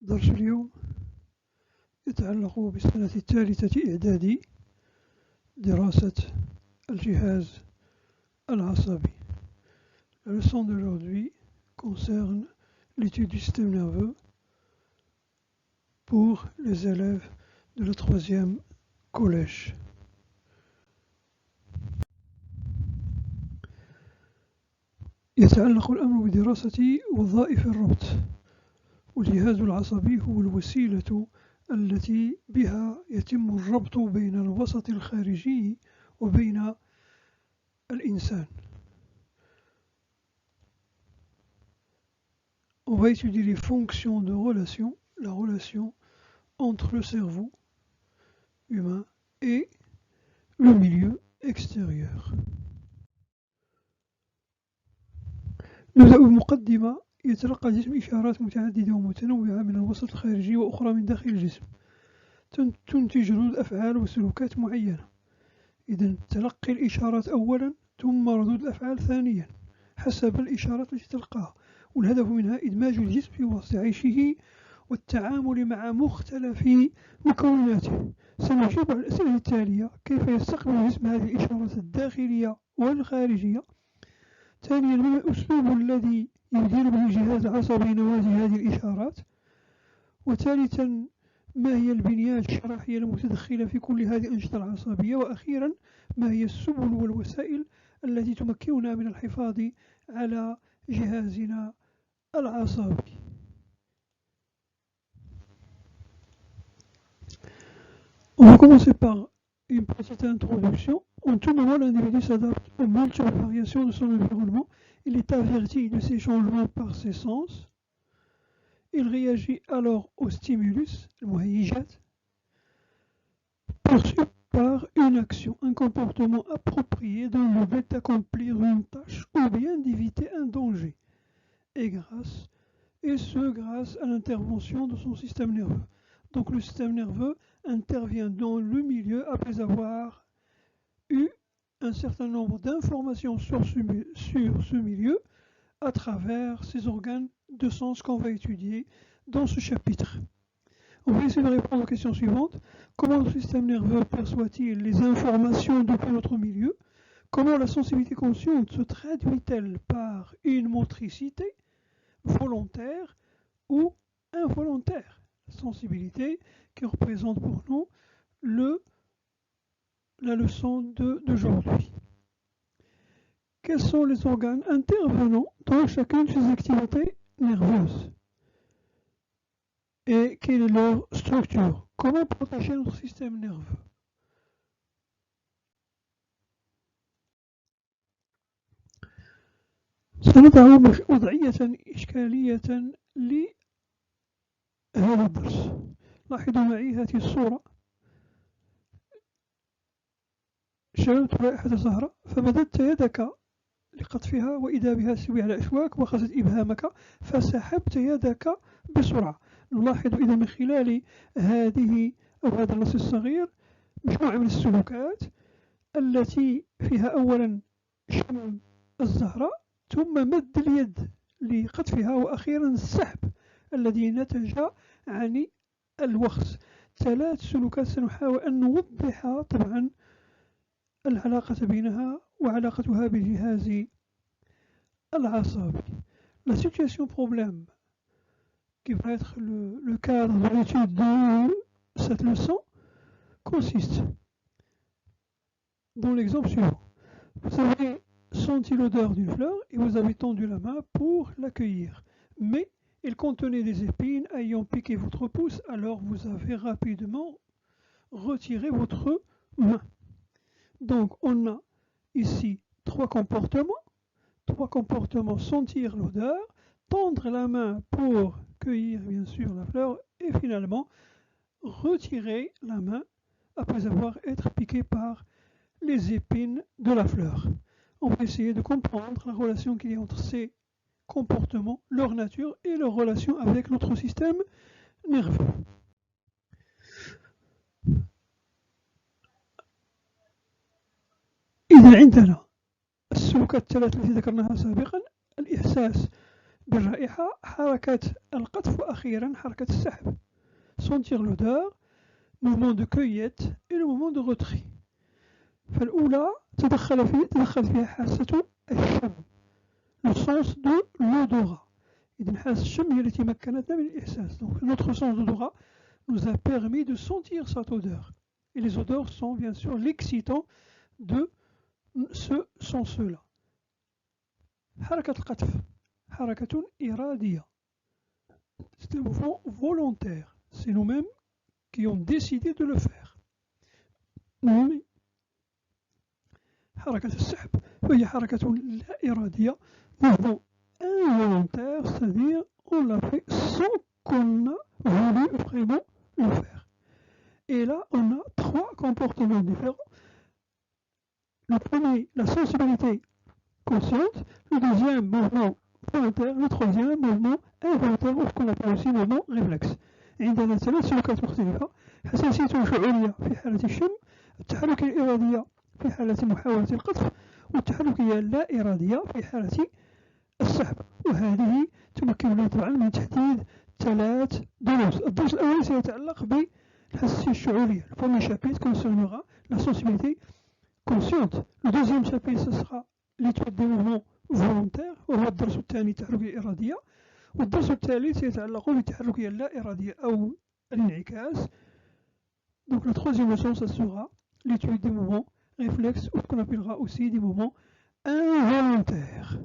درس اليوم يتعلق بالسنة الثالثة إعدادي، دراسة الجهاز العصبي. La leçon d'aujourd'hui concerne l'étude du système nerveux pour les élèves de la 3e collège. يتعلق الأمر بدراسة وظائف الربط، والجهاز العصبي هو الوسيلة التي بها يتم الربط بين الوسط الخارجي وبين الإنسان. On va étudier les fonctions de relation, la relation entre le cerveau humain et le milieu extérieur. نبدأ بمقدمة. يتلقى الجسم إشارات متعددة ومتنوعة من الوسط الخارجي وأخرى من داخل الجسم تنتج ردود أفعال وسلوكات معينة. إذن تلقي الإشارات أولا ثم ردود الأفعال ثانيا حسب الإشارات التي تلقاها، والهدف منها إدماج الجسم في وسط عيشه والتعامل مع مختلف مكوناته. سنجيب على الأسئلة التالية: كيف يستقبل الجسم هذه الإشارات الداخلية والخارجية؟ ثانيا، ما الأسلوب الذي يدير به الجهاز العصبي نوازل هذه الإشارات؟ وثالثا، ما هي البنيات الشرحية المتدخلة في كل هذه الأنشطة العصبية؟ وأخيرا، ما هي السبل والوسائل التي تمكننا من الحفاظ على جهازنا العصبي؟ On va commencer par une petite introduction. En tout moment, l'individu s'adapte aux multiples variations de son environnement. Il est averti de ces changements par ses sens. Il réagit alors au stimulus, المهيجات, perçu par une action, un comportement approprié dans le but d'accomplir une tâche ou bien d'éviter un danger, et ce grâce à l'intervention de son système nerveux. Donc le système nerveux intervient dans le milieu après avoir eu un certain nombre d'informations sur ce milieu à travers ces organes de sens qu'on va étudier dans ce chapitre. On va essayer de répondre aux questions suivantes. Comment le système nerveux perçoit-il les informations depuis notre milieu? Comment la sensibilité consciente se traduit-elle par une motricité volontaire ou involontaire? La sensibilité qui représente pour nous la leçon d'aujourd'hui. Quels sont les organes intervenant dans chacune de ces activités nerveuses? Et quelle est leur structure? Comment protéger notre système nerveux? سنضع وضعية إشكالية لهذا الدرس. لاحظوا معي هذه الصورة. شربت رائحة زهرة فمددت يدك لقطفها وإذا بها تستوي على أشواك وأخذت إبهامك فسحبت يدك بسرعة. نلاحظ إذا من خلال هذه أو هذا النص الصغير مجموعة من السلوكات التي فيها أولا شم الزهرة ثم مد اليد لقطفها وأخيرا السحب الذي نتج عن الوخز. 3 سلوكات سنحاول أن نوضح طبعا العلاقة بينها وعلاقتها بالجهاز العصبي. La situation problème qui va être le cadre de l'étude de cette leçon consiste dans l'exemple suivant. Vous avez senti l'odeur d'une fleur et vous avez tendu la main pour l'accueillir. Mais il contenait des épines ayant piqué votre pouce, alors vous avez rapidement retiré votre main. Donc on a ici 3 comportements. 3 comportements: sentir l'odeur, tendre la main pour cueillir bien sûr la fleur et finalement retirer la main après avoir été piqué par les épines de la fleur. On va essayer de comprendre la relation qu'il y a entre ces comportements, leur nature et leur relation avec notre système nerveux. إذا عندنا السلوكات الثلاث التي ذكرناها سابقا: الإحساس بالرائحة حركة القطف وأخيرا حركة السحب. sentir l'odeur, mouvement de cueillette et le mouvement de retrait. فالأولى تدخل فيها حاسة الشم، le sens de l'odorat. إذن حاسة الشم هي التي مكنتنا من الإحساس. Donc notre sens d'odorat nous a permis de sentir cette odeur. Et les odeurs sont bien sûr l'excitant de ce sens-là. حركة القطف حركة إرادية. C'est un mouvement volontaire. C'est nous-mêmes qui ont décidé de le faire. حركة السحب فهي حركة لا إرادية, mouvement involontaire, c'est-à-dire on l'a fait sans qu'on a voulu vraiment le faire. Et là, on a trois comportements différents. Le premier, la sensibilité consciente, le deuxième, mouvement volontaire, le troisième, mouvement involontaire, ou ce qu'on appelle aussi mouvement réflexe. عندنا ثلاث سلوكات مختلفة: حساسية شعورية في حالة الشم، التحرك الإرادية في حالة محاولة القطف، والتحركية اللا إرادية في حالة السحب. وهذه تمكننا طبعا من تحديد ثلاث دروس. الدرس الأول سيتعلق بالحساسية الشعورية. Le premier chapitre concernera la sensibilité consciente. Le deuxième chapitre ce sera l'étude des mouvements volontaires وهو الدرس الثاني التحركية الإرادية. والدرس الثالث سيتعلق بالتحركية اللا إرادية أو الانعكاس. Donc la troisième leçon ça sera l'étude des mouvements réflexes ou ce qu'on appellera aussi des mouvements involontaires.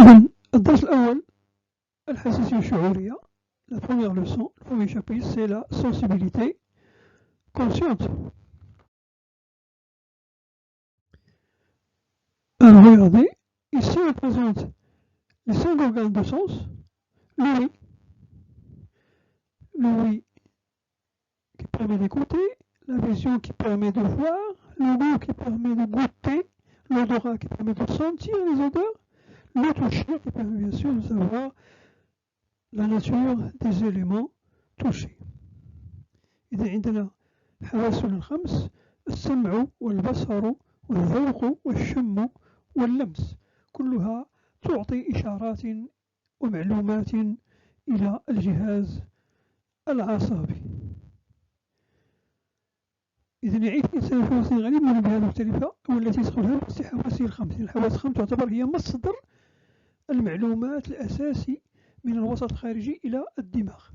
إذن الدرس الأول الحساسية الشعورية. La première leçon, le premier chapitre, c'est la sensibilité consciente. Alors regardez, ici on présente les 5 organes de sens. Le oui qui permet d'écouter, la vision qui permet de voir, le goût qui permet de goûter, l'odorat qui permet de sentir les odeurs, le toucher qui permet bien sûr de savoir la nature des éléments touchés. إذا عندنا حواسنا الخمس: السمع والبصر والذوق والشم واللمس، كلها تعطي إشارات ومعلومات إلى الجهاز العصبي. إذا يعيش الإنسان حواس غريب من بها مختلفة والتي تدخلها في حواسه الخمس. الحواس الخمس تعتبر هي مصدر المعلومات الأساسي من الوسط الخارجي إلى الدماغ.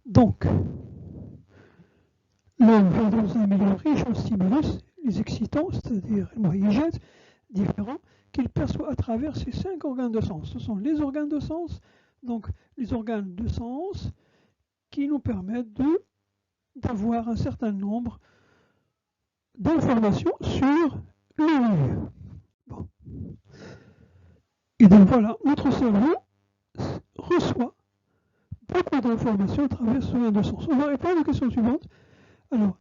Donc, l'homme va dans un milieu riche en stimulus, les excitants, c'est-à-dire المهيجات différents, qu'il perçoit à travers ces 5 organes de sens. Ce sont les organes de sens, donc les organes de sens qui nous permettent d'avoir un certain nombre d'informations sur le milieu. Bon. Et donc voilà, notre cerveau reçoit beaucoup d'informations à travers ce organe de sens. On va répondre à la question suivante. Alors,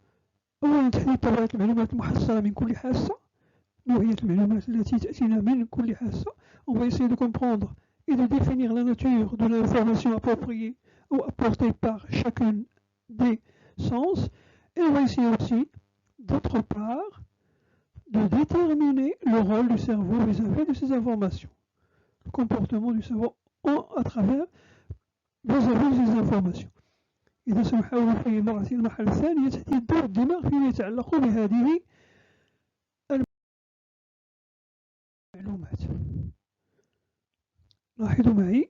أولا تحديد طبيعة المعلومات المحصلة من كل حاسة، نوعية المعلومات التي تأتينا من كل حاسة. On va essayer de comprendre et de définir la nature de l'information appropriée ou apportée par chacun des sens. Et on va essayer aussi, d'autre part, de déterminer le rôle du cerveau vis-à-vis de ces informations. Le comportement du cerveau à travers vis-à-vis de ces informations. إذا سنحاول في المرحلة الثانية تحديد دور الدماغ فيما يتعلق بهذه المعلومات. لاحظوا معي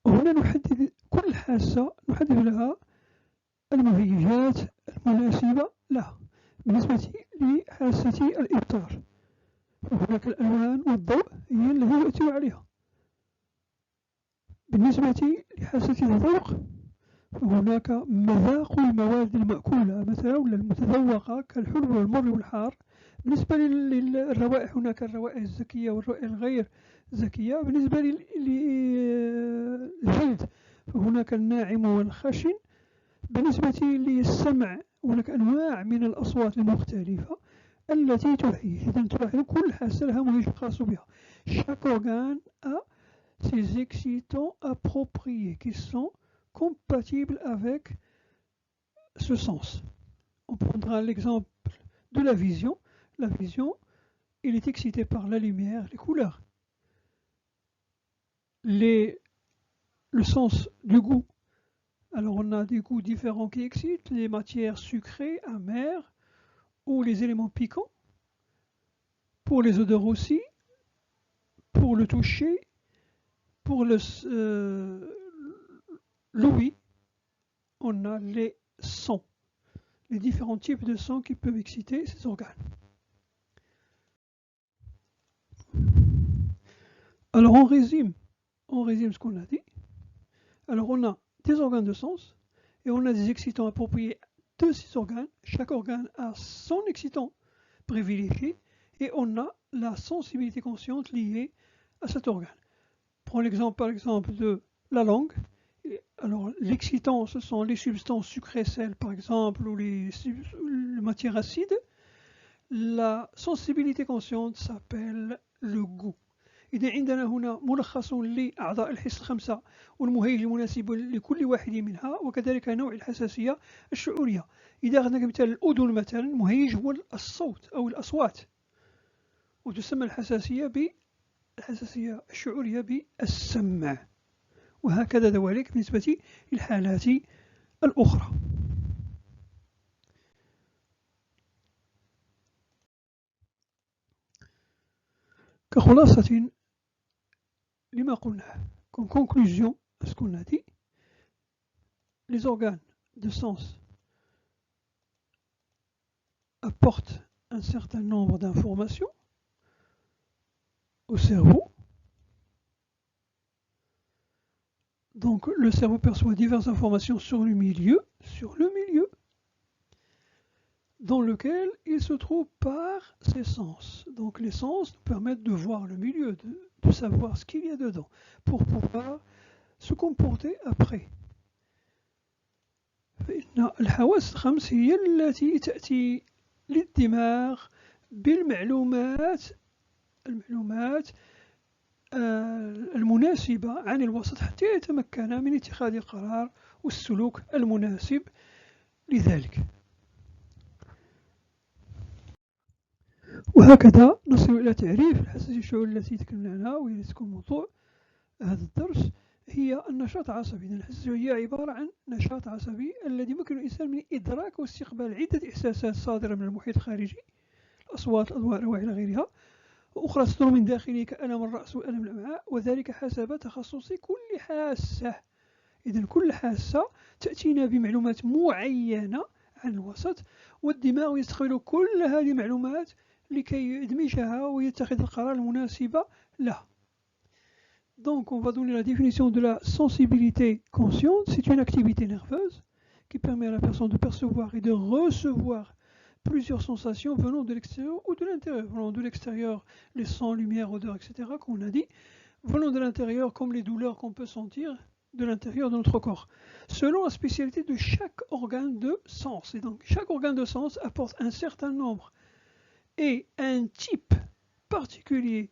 هنا نحدد كل حاسة نحدد لها المهيجات المناسبة لها. بالنسبة لحاسة الإبصار فهناك الألوان والضوء هي التي يؤثر عليها. بالنسبة لحاسة الذوق فهناك مذاق المواد المأكولة مثلا ولا المتذوقة كالحلو والمر والحار. بالنسبة للروائح هناك الروائح الزكية والروائح الغير زكية. بالنسبة للجلد فهناك الناعم والخشن. بالنسبة للسمع هناك أنواع من الأصوات المختلفة التي تهيج. إذا تلاحظ كل حاسة لها مهيج خاص بها. Chaque organe a ces excitants appropriés qui sont compatibles avec ce sens. On prendra l'exemple de la vision. la vision, il est excité par la lumière, les couleurs. Le sens du goût. Alors on a des goûts différents qui excitent, les matières sucrées, amères, ou les éléments piquants. Pour les odeurs aussi, pour le toucher, pour l'ouïe, on a les sons, les différents types de sons qui peuvent exciter ces organes. Alors on résume ce qu'on a dit. Alors on a des organes de sens et on a des excitants appropriés de ces organes. Chaque organe a son excitant privilégié et on a la sensibilité consciente liée à cet organe. Prends l'exemple par exemple de la langue. Alors l'excitant, ce sont les substances sucrées, sel par exemple, ou les matières acides. La sensibilité consciente s'appelle le goût. إذا عندنا هنا ملخص لأعضاء الحس الخمسة والمهيج المناسب لكل واحد منها وكذلك نوع الحساسية الشعورية. إذا أخذنا كمثال الأذن مثلا، المهيج هو الصوت أو الأصوات، وتسمى الحساسية الشعورية بالسمع، وهكذا ذلك بالنسبة للحالات الأخرى. كخلاصة لما قلناه, comme conclusion à ce qu'on a dit, les organes de sens apportent un certain nombre d'informations au cerveau. Donc le cerveau perçoit diverses informations sur le milieu dans lequel il se trouve par ses sens. Donc les sens nous permettent de voir le milieu, de savoir ce qu'il y a dedans, pour pouvoir se comporter après. فإن الحواس الخمس هي التي تأتي للدماغ بالمعلومات المناسبة عن الوسط حتى يتمكن من اتخاذ القرار والسلوك المناسب لذلك. وهكذا نصل إلى تعريف الحساسية الشعورية التي تكلمنا عنها، وهي تكون موضوع هذا الدرس. هي النشاط العصبي. الحساسية هي عبارة عن نشاط عصبي الذي يمكن الإنسان من إدراك واستقبال عدة إحساسات صادرة من المحيط الخارجي، الأصوات، الأضواء، الألوان إلى غيرها، وأخرى تصدر من داخله كألم الرأس وألم الأمعاء، وذلك حسب تخصص كل حاسة. إذن كل حاسة تأتينا بمعلومات معينة عن الوسط، والدماغ يستقبل كل هذه المعلومات لكي يدمجها ويتخذ القرار المناسب له. Donc on va donner la définition de la sensibilité consciente. C'est une activité nerveuse qui permet à la personne de percevoir et de recevoir plusieurs sensations venant de l'extérieur ou de l'intérieur. Venant de l'extérieur, les sons, lumière, odeur, etc., comme on a dit. Venant de l'intérieur, comme les douleurs qu'on peut sentir de l'intérieur de notre corps, selon la spécialité de chaque organe de sens. Et donc chaque organe de sens apporte un certain nombre et un type particulier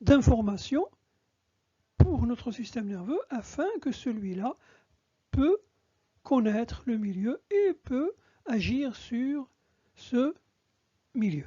d'informations pour notre système nerveux, afin que celui-là peut connaître le milieu et peut agir sur ce milieu.